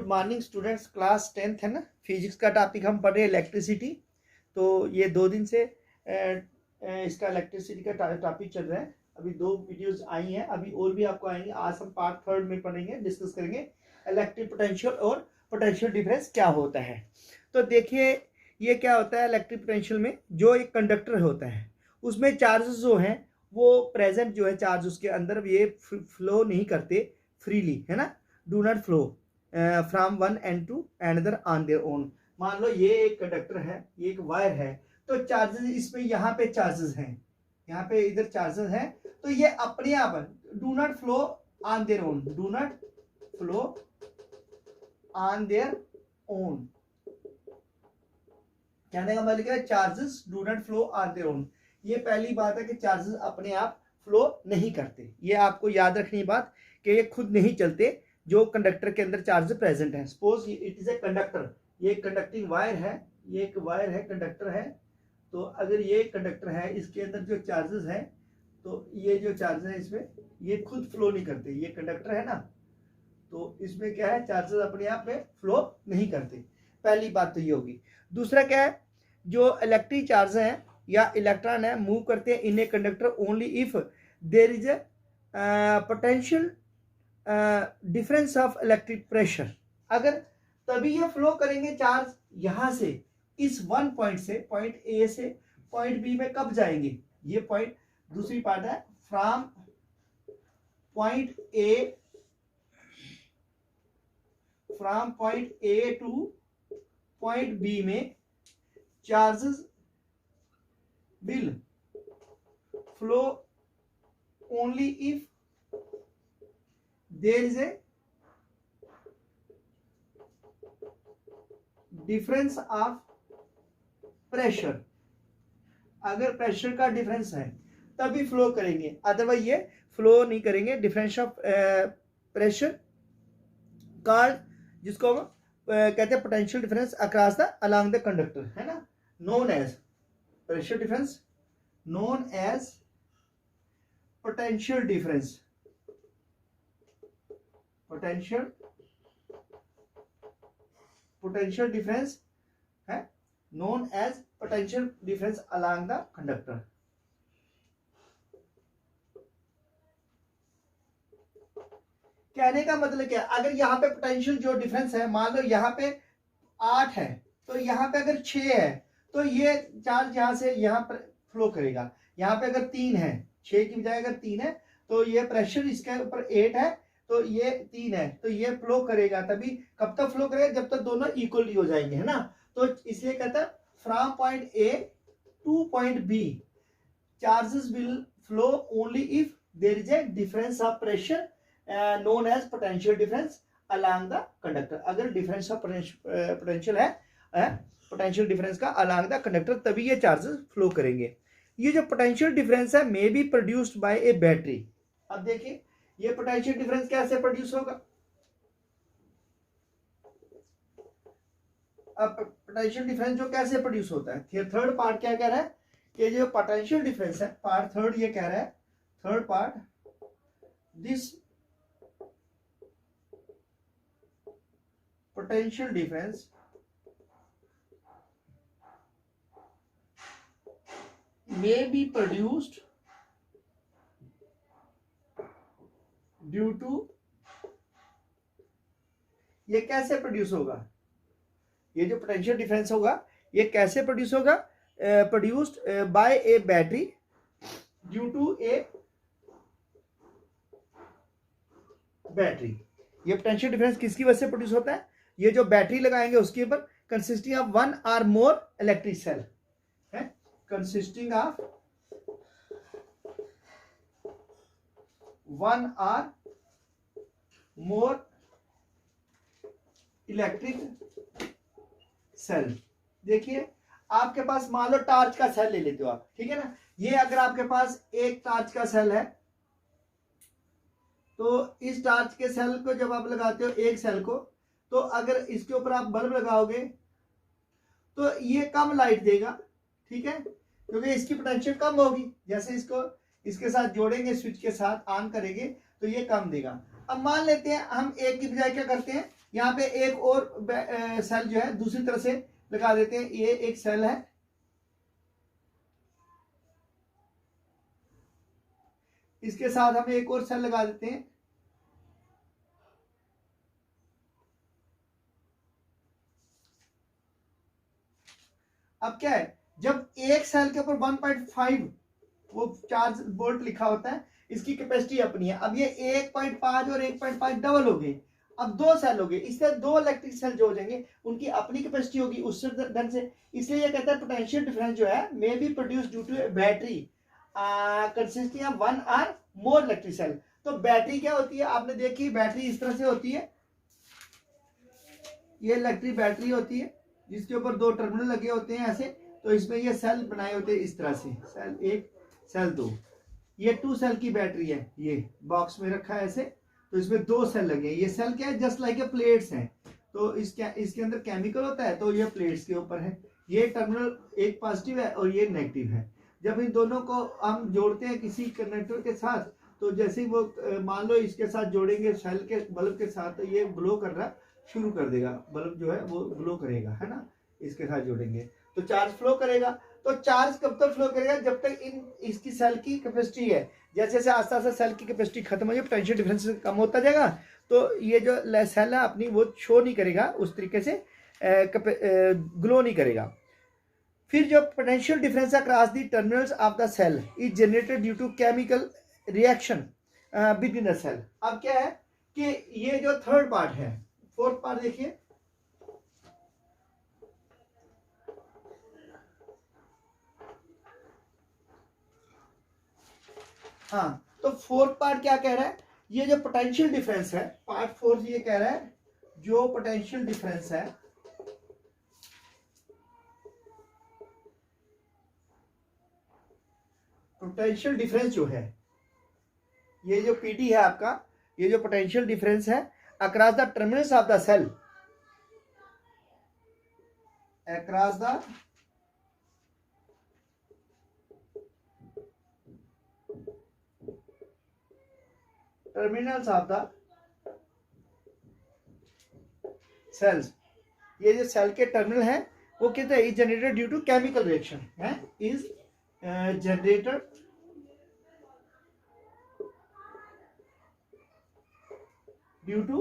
Good morning students, class 10th है ना। Physics का टॉपिक हम पढ़ रहे हैं इलेक्ट्रिसिटी। तो ये 2 दिन से इसका इलेक्ट्रिसिटी का टॉपिक चल रहा है। अभी 2 वीडियोस आई हैं, अभी और भी आपको आएंगे। आज हम पार्ट 3 में पढ़ेंगे, डिस्कस करेंगे इलेक्ट्रिक पोटेंशियल और पोटेंशियल डिफरेंस क्या होता है। तो देखिए ये क्या होता है इलेक्ट्रिक पोटेंशियल में, जो एक कंडक्टर होता है उसमें चार्जेस जो हैं वो प्रेजेंट जो है चार्ज उसके अंदर ये फ्लो नहीं करते फ्रीली, है ना। Do not flow from one end to another on their own. मान लो ये एक कंडक्टर है, ये एक वायर है, तो चार्जेस इसमें यहाँ पे चार्जेस हैं, यहाँ पे इधर चार्जेस हैं, तो ये अपने आप do not flow on their own, do not flow on their own. कहने का मतलब क्या है, charges do not flow on their own. ये पहली बात है कि चार्जेस अपने आप फ्लो नहीं करते। ये आपको याद रखनी बात कि ये खुद नहीं चलते, जो कंडक्टर के अंदर चार्ज प्रेजेंट है। Suppose it is a conductor, ये कंडक्टिंग वायर है, ये एक वायर है, कंडक्टर है। तो अगर ये कंडक्टर है, इसके अंदर जो चार्जेस है, तो ये जो चार्जेस है इसमें ये खुद फ्लो नहीं करते। ये कंडक्टर है ना, तो इसमें क्या है, चार्जेस अपने आप में फ्लो नहीं करते। पहली बात तो ये होगी। दूसरा क्या है, जो इलेक्ट्रिक चार्ज है या इलेक्ट्रॉन है मूव करते हैं in a conductor only if there is a potential difference of electric pressure. अगर तभी ये फ्लो करेंगे चार्ज यहां से, इस वन पॉइंट से, पॉइंट ए से पॉइंट बी में कब जाएंगे। ये पॉइंट दूसरी पार्ट है, from point A to point B में charges will flow only if there is a difference of pressure। अगर प्रेशर का डिफरेंस है तभी फ्लो करेंगे, अदरवाइज ये फ्लो नहीं करेंगे। डिफरेंस ऑफ प्रेशर कॉल्ड, जिसको हम कहते हैं potential difference across the along the conductor, है ना, known as pressure difference, known as potential difference। potential difference है known as potential difference along the conductor। कहने का मतलब क्या, अगर यहाँ पे पोटेंशियल जो डिफरेंस है, मान लो यहाँ पे 8 है, तो यहाँ पे अगर 6 है, तो ये चार्ज यहां से यहां पर फ्लो करेगा। यहाँ पे अगर 3 है, 6 की बजाय अगर 3 है, तो ये प्रेशर इसके ऊपर 8 है, तो ये 3 है, तो ये फ्लो करेगा। तभी कब तक फ्लो करेगा, जब तक दोनों इक्वली हो जाएंगे, है ना। तो इसलिए कहता है from point A to point B charges will flow only if there is a difference of pressure known as potential difference along the conductor. अगर डिफरेंस ऑफ पोटेंशियल है पोटेंशियल डिफरेंस का अलोंग द कंडक्टर, तभी ये charges flow करेंगे। ये जो potential difference है may be produced by a battery. अब देखिए ये पोटेंशियल डिफरेंस कैसे प्रोड्यूस होगा। अब पोटेंशियल डिफरेंस जो कैसे प्रोड्यूस होता है, थर्ड पार्ट क्या कह रहा है कि जो पोटेंशियल डिफरेंस है, पार्ट थर्ड ये कह रहा है, third part, this potential difference may be produced due to, ये कैसे प्रोड्यूस होगा, ये जो पोटेंशियल डिफरेंस होगा ये कैसे प्रोड्यूस होगा, produced by a battery due to a battery. ये पोटेंशियल डिफरेंस किसकी वजह से प्रोड्यूस होता है, ये जो बैटरी लगाएंगे उसके ऊपर, consisting of one or more electric cell है, consisting of one or more electric cell. देखिए आपके पास मान लो टॉर्च का सेल ले लेते हो आप, ठीक है ना। ये अगर आपके पास एक टॉर्च का सेल है, तो इस टॉर्च के सेल को जब आप लगाते हो एक सेल को, तो अगर इसके ऊपर आप बल्ब लगाओगे तो ये कम लाइट देगा, ठीक है, क्योंकि इसकी पोटेंशियल कम होगी। जैसे इसको इसके साथ जोड़ेंगे, स्विच के साथ ऑन करेंगे, तो ये कम देगा। अब मान लेते हैं हम एक की बजाय क्या करते हैं, यहाँ पे एक और सेल जो है दूसरी तरह से लगा देते हैं। ये एक सेल है, इसके साथ हम एक और सेल लगा देते हैं। अब क्या है, जब एक सेल के ऊपर 1.5 वो चार्ज वोल्ट लिखा होता है, इसकी कैपेसिटी अपनी है। अब ये 1.5 और 1.5 डबल हो गए, अब दो सेल हो गए, इससे दो इलेक्ट्रिक सेल जो हो जाएंगे उनकी अपनी कैपेसिटी होगी उससे ढंग से। इसलिए ये कहता है पोटेंशियल डिफरेंस जो है may be produce due to battery consisting of one or more electric cell. तो बैटरी क्या होती है, आपने देखी बैटरी इस तरह से होती है, ये इलेक्ट्रिक बैटरी होती है जिसके ऊपर दो टर्मिनल लगे होते हैं ऐसे। तो इसमें ये सेल बनाए होते हैं इस तरह से, सेल एक सेल दो, ये 2 सेल की बैटरी है, ये बॉक्स में रखा है ऐसे। तो इसमें 2 सेल लगे हैं। ये सेल क्या है, जस्ट लाइक ए प्लेट्स हैं। तो इसके अंदर केमिकल होता है, तो ये प्लेट्स के ऊपर है। ये टर्मिनल एक पॉजिटिव है और ये नेगेटिव है। जब इन दोनों को हम जोड़ते हैं किसी कंडक्टर के साथ, तो जैसे ही वो मान लो इसके साथ जोड़ेंगे सेल के बल्ब के साथ, तो ये ग्लो करना शुरू कर देगा, बल्ब जो है वो ग्लो करेगा, है ना। इसके साथ जोड़ेंगे तो चार्ज फ्लो करेगा। तो चार्ज कब तक फ्लो करेगा, जब तक इसकी सेल की कैपेसिटी है। जैसे जैसे आस्ते आस्ते सेल की कैपेसिटी खत्म हो जाए, पोटेंशियल डिफरेंस कम होता जाएगा, तो ये जो सेल है अपनी वो शो नहीं करेगा उस तरीके से, ग्लो नहीं करेगा। फिर जो potential difference across the terminals of the cell is generated due to chemical reaction within the cell. अब क्या है कि ये जो थर्ड पार्ट है, फोर्थ पार्ट देखिए, हाँ, तो फोर्थ पार्ट क्या कह रहा है, ये जो पोटेंशियल डिफरेंस है, पार्ट 4 ये कह रहा है जो पोटेंशियल डिफरेंस है, पोटेंशियल डिफरेंस जो है, ये जो पीटी है आपका, ये जो पोटेंशियल डिफरेंस है across the terminals of the cell, across the terminals of the cells, ये जो सेल के टर्मिनल है वो कहते हैं is generated due to chemical reaction है, is generated due to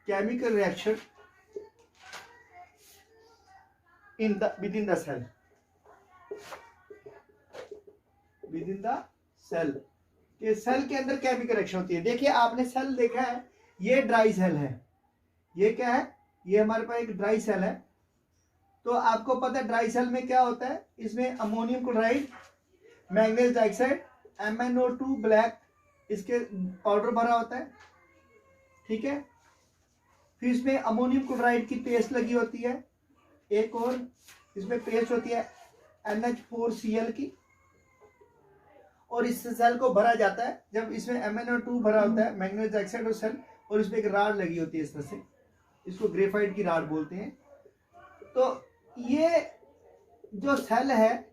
chemical reaction in the within the cell, within the cell के cell के अंदर केमिकल रिएक्शन होती है। देखिए आपने सेल देखा है, ये ड्राई सेल है, ये क्या है, ये हमारे पास एक ड्राई सेल है। तो आपको पता है ड्राई सेल में क्या होता है, इसमें ammonium chloride, magnesium dioxide, MnO2 black, इसके पाउडर भरा होता है, ठीक है। फिर इसमें अमोनियम क्लोराइड की पेस्ट लगी होती है, एक और इसमें पेस्ट होती है NH4Cl की, और इस सेल को भरा जाता है। जब इसमें MnO2 भरा होता है, मैग्नीशियम डाइऑक्साइड और सेल, और इसमें एक राड लगी होती है इस तरह से, इसको ग्रेफाइट की राड बोलते हैं। तो ये जो सेल है,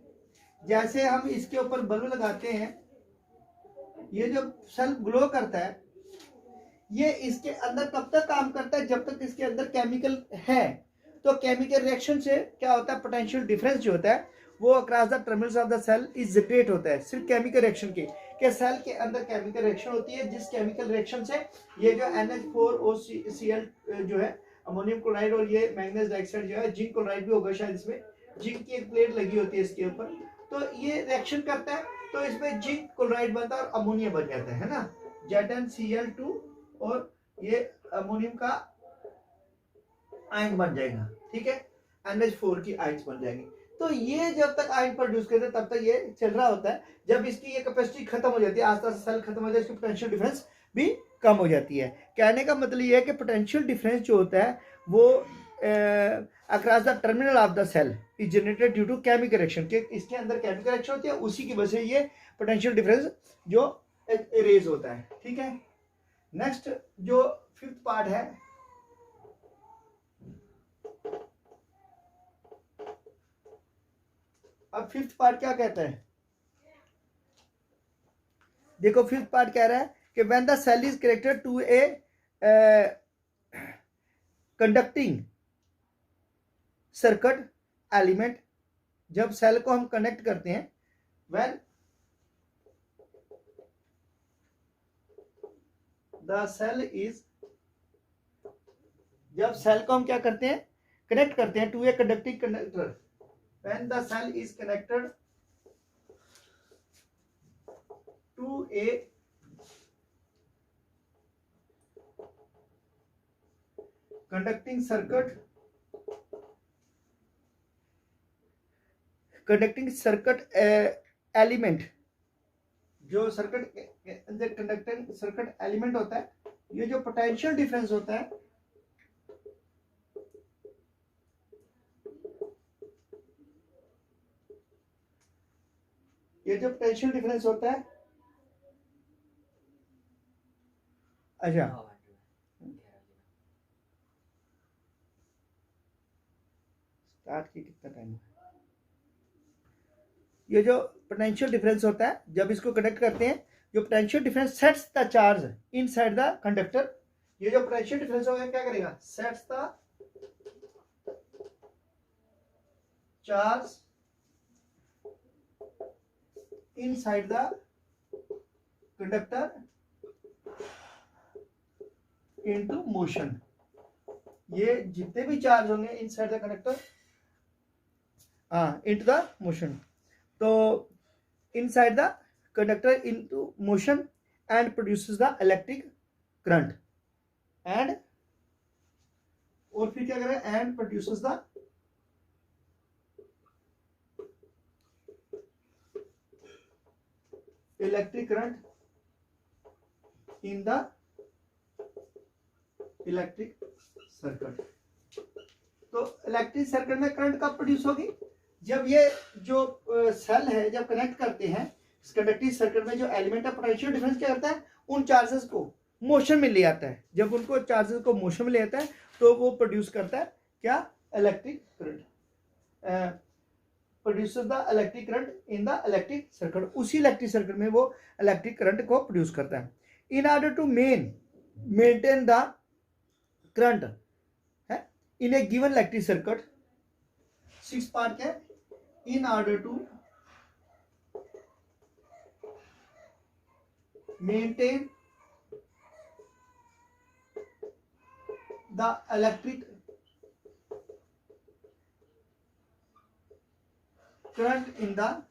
जैसे हम इसके ऊपर बल्ब लगाते हैं, ये जो सेल ग्लो करता है, ये इसके अंदर कब तक काम करता है, जब तक इसके अंदर केमिकल है। तो केमिकल रिएक्शन से क्या होता है, पोटेंशियल डिफरेंस जो होता है वो across the terminals of the cell is generate होता है, सिर्फ केमिकल रिएक्शन के सेल के अंदर केमिकल रिएक्शन होती है, जिस केमिकल रिएक्शन से ये जो NH4OCl जो है अमोनियम क्लोराइड, और ये मैग्नीशियम डाइऑक्साइड जो है, जिंक क्लोराइड भी होगा शायद, इसमें जिंक की एक प्लेट लगी होती है इसके ऊपर, तो ये रिएक्शन करता है, तो इसमें जिंक क्लोराइड बनता है और अमोनिया बन जाता है ना, ZnCl2, और ये अमोनियम का आयन बन जाएगा, ठीक है, NH4 की आयन बन जाएंगे। तो ये जब तक आयन प्रोड्यूस करते हैं तब तक ये चल रहा होता है। जब इसकी ये कैपेसिटी खत्म हो जाती है, आस्ते आस्ते सेल खत्म हो जाती है, इसकी पोटेंशियल डिफरेंस भी कम हो जाती है। कहने का मतलब ये है कि पोटेंशियल डिफरेंस जो होता है वो across the terminal of the cell is generated due to chemical reaction, के इसके अंदर केमिकल रिएक्शन होती है, उसी की वजह से ये पोटेंशियल डिफरेंस जो इरेज होता है, ठीक है। नेक्स्ट जो फिफ्थ पार्ट है, अब फिफ्थ पार्ट क्या कहता है, देखो फिफ्थ पार्ट कह रहा है कि when the cell is connected to a conducting circuit element, जब सेल को हम कनेक्ट करते हैं, व्हेन द सेल इज, जब सेल को हम क्या करते हैं, कनेक्ट करते हैं to a conducting conductor, when the cell is connected to a conducting circuit element, जो सर्किट के अंदर कंडक्टिंग सर्किट एलिमेंट होता है, ये जो पोटेंशियल डिफरेंस होता है, ये जो पोटेंशियल डिफरेंस होता है, अच्छा स्टार्ट की कितना टाइम है, ये जो पोटेंशियल डिफरेंस होता है जब इसको कनेक्ट करते हैं, जो potential difference sets the charge inside the conductor, ये जो पोटेंशियल डिफरेंस होगा क्या करेगा, sets the charge inside the conductor into motion, ये जितने भी चार्ज होंगे inside the conductor into the motion, तो inside the conductor into motion and produces the electric current, and और फिर क्या करें, and produces the electric current in the electric circuit. तो इलेक्ट्रिक सर्किट में करंट कब प्रोड्यूस होगी, जब ये जो सेल है जब कनेक्ट करते हैं इस कंडक्टिव सर्किट में, जो एलिमेंट है पोटेंशियल डिफरेंस क्या करता है, उन चार्जेस को मोशन में ले आता है, जब उनको चार्जेस को मोशन में ले आता है तो वो प्रोड्यूस करता है क्या, electric current, produces the electric current in the electric circuit, उसी इलेक्ट्रिक सर्किट में वो इलेक्ट्रिक करंट को प्रोड्यूस करता है। In order to maintain the current है in a given electric circuit, 6 part है, in order to maintain the electric current in the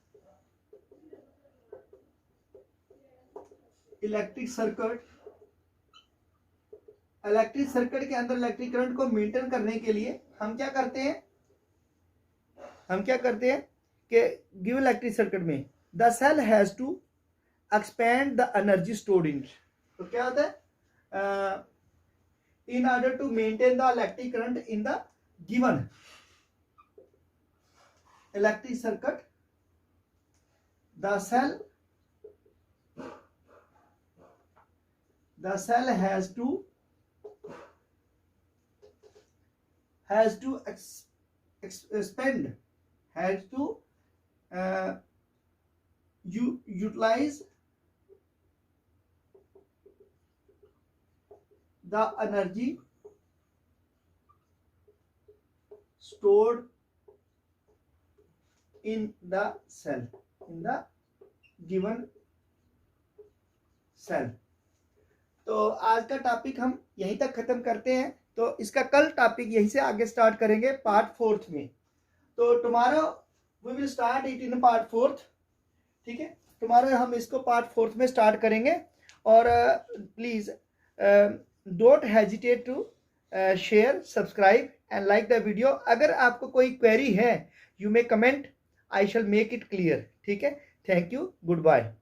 electric circuit, electric circuit के अंदर इलेक्ट्रिक करंट को मेंटेन करने के लिए हम क्या करते हैं, कि गिवन इलेक्ट्रिक सर्किट में the cell has to expend the energy stored in, तो क्या होता है, in order to maintain the electric current in the given electric circuit, the cell has to expend, has to utilize the energy stored in the cell, in the given cell। तो आज का topic हम यहीं तक खत्म करते हैं, तो इसका कल टॉपिक यहीं से आगे स्टार्ट करेंगे पार्ट 4 में। तो tomorrow we will start it in part 4, ठीक है, टुमारो हम इसको पार्ट 4 में स्टार्ट करेंगे। और please don't hesitate to share, subscribe and like the video. अगर आपको कोई क्वेरी है you may comment, I shall make it clear, ठीक है। Thank you, good bye.